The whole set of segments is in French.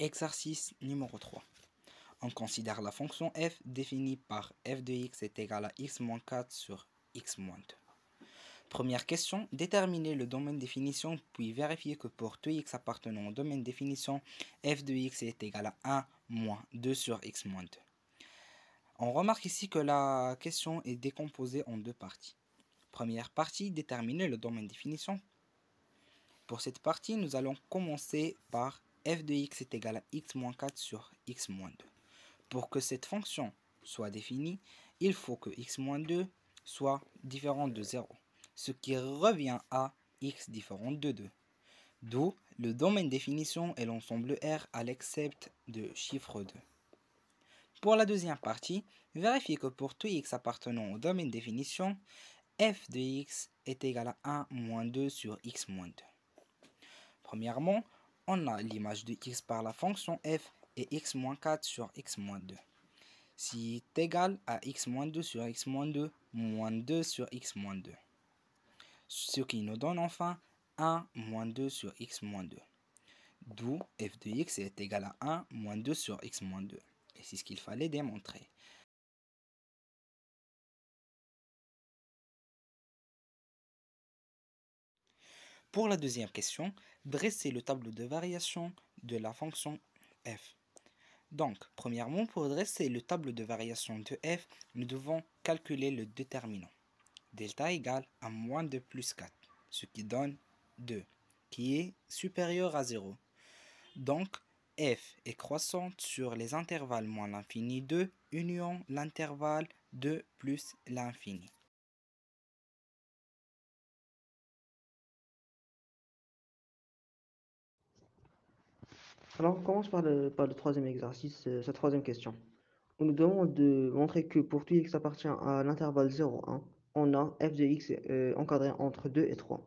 Exercice numéro 3. On considère la fonction f définie par f de x est égal à x moins 4 sur x moins 2. Première question, déterminer le domaine définition puis vérifier que pour tout x appartenant au domaine définition, f de x est égal à 1 moins 2 sur x moins 2. On remarque ici que la question est décomposée en deux parties. Première partie, déterminer le domaine définition. Pour cette partie, nous allons commencer par f de x est égal à x moins 4 sur x moins 2. Pour que cette fonction soit définie, il faut que x moins 2 soit différent de 0, ce qui revient à x différent de 2. D'où le domaine définition est l'ensemble R à l'excepte de chiffre 2. Pour la deuxième partie, vérifiez que pour tout x appartenant au domaine définition, f de x est égal à 1 moins 2 sur x moins 2. Premièrement, on a l'image de x par la fonction f et x moins 4 sur x moins 2. C'est égal à x moins 2 sur x moins 2, moins 2 sur x moins 2. Ce qui nous donne enfin 1 moins 2 sur x moins 2. D'où f de x est égal à 1 moins 2 sur x moins 2. Et c'est ce qu'il fallait démontrer. Pour la deuxième question, dressez le tableau de variation de la fonction f. Donc, premièrement, pour dresser le tableau de variation de f, nous devons calculer le déterminant. Delta égale à moins 2 plus 4, ce qui donne 2, qui est supérieur à 0. Donc, f est croissante sur les intervalles moins l'infini 2, union l'intervalle 2 plus l'infini. Alors, on commence par le troisième exercice, cette troisième question. On nous demande de montrer que pour tout x appartient à l'intervalle 0,1, on a f de x encadré entre 2 et 3.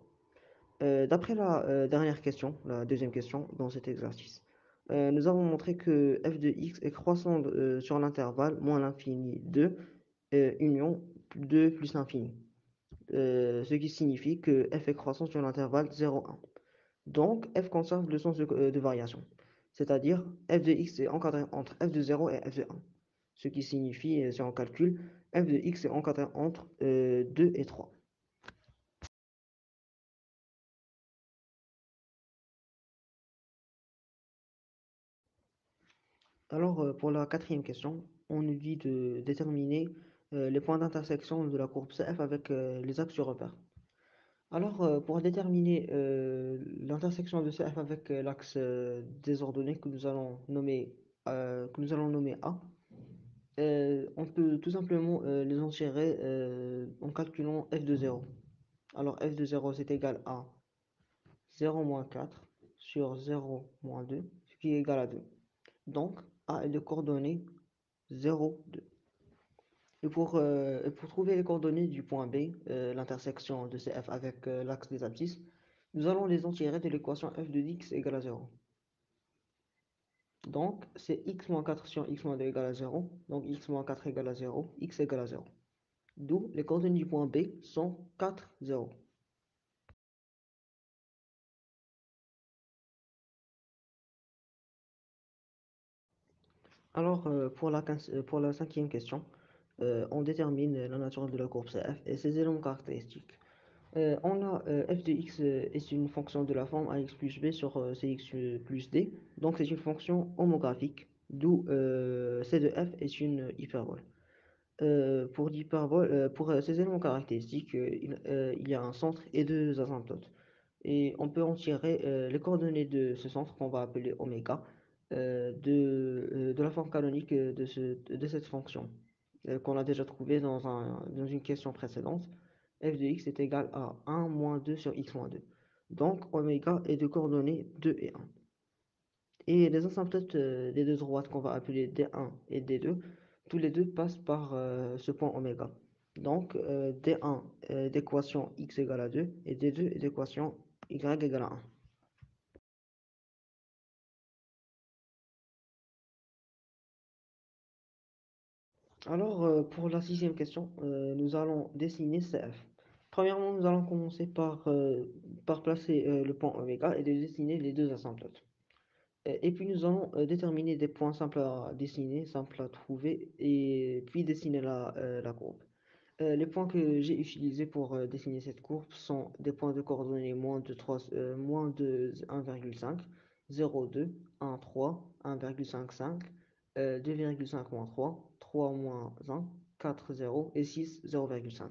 D'après la dernière question, la deuxième question dans cet exercice, nous avons montré que f de x est croissant sur l'intervalle moins l'infini 2, union 2 plus l'infini. Ce qui signifie que f est croissant sur l'intervalle 0,1. Donc, f conserve le sens de variation. C'est-à-dire, f de x est encadré entre f de 0 et f de 1. Ce qui signifie, si on calcule, f de x est encadré entre 2 et 3. Alors, pour la quatrième question, on nous dit de déterminer les points d'intersection de la courbe CF avec les axes du repère. Alors, pour déterminer l'intersection de CF avec l'axe des ordonnées que nous allons nommer A, on peut tout simplement les en tirer en calculant f de 0. Alors f de 0 c'est égal à 0 moins 4 sur 0 moins 2, ce qui est égal à 2. Donc A est de coordonnées 0, 2. Et pour trouver les coordonnées du point B, l'intersection de CF avec l'axe des abscisses, nous allons les en tirer de l'équation f de x égale à 0. Donc, c'est x moins 4 sur x moins 2 égale à 0. Donc, x moins 4 égale à 0, x égale à 0. D'où les coordonnées du point B sont 4, 0. Alors, pour la cinquième question, on détermine la nature de la courbe CF et ses éléments caractéristiques. On a f de x est une fonction de la forme ax plus b sur cx plus d. Donc c'est une fonction homographique, d'où c de f est une hyperbole. Pour ces éléments caractéristiques, il y a un centre et deux asymptotes. Et on peut en tirer les coordonnées de ce centre qu'on va appeler oméga de la forme canonique de cette fonction qu'on a déjà trouvé dans une question précédente. F de x est égal à 1 moins 2 sur x moins 2. Donc oméga est de coordonnées 2 et 1. Et les asymptotes des deux droites qu'on va appeler D1 et D2, tous les deux passent par ce point oméga. Donc D1 d'équation x égale à 2 et D2 d'équation y égale à 1. Alors pour la sixième question, nous allons dessiner CF. Premièrement, nous allons commencer par placer le point oméga et de dessiner les deux asymptotes. Et puis nous allons déterminer des points simples à dessiner, simples à trouver, et puis dessiner la courbe. Les points que j'ai utilisés pour dessiner cette courbe sont des points de coordonnées moins de 1,5, 0,2, 1,3, 1,55, 2,5 moins 3, 3 moins 1, 4, 0 et 6, 0,5.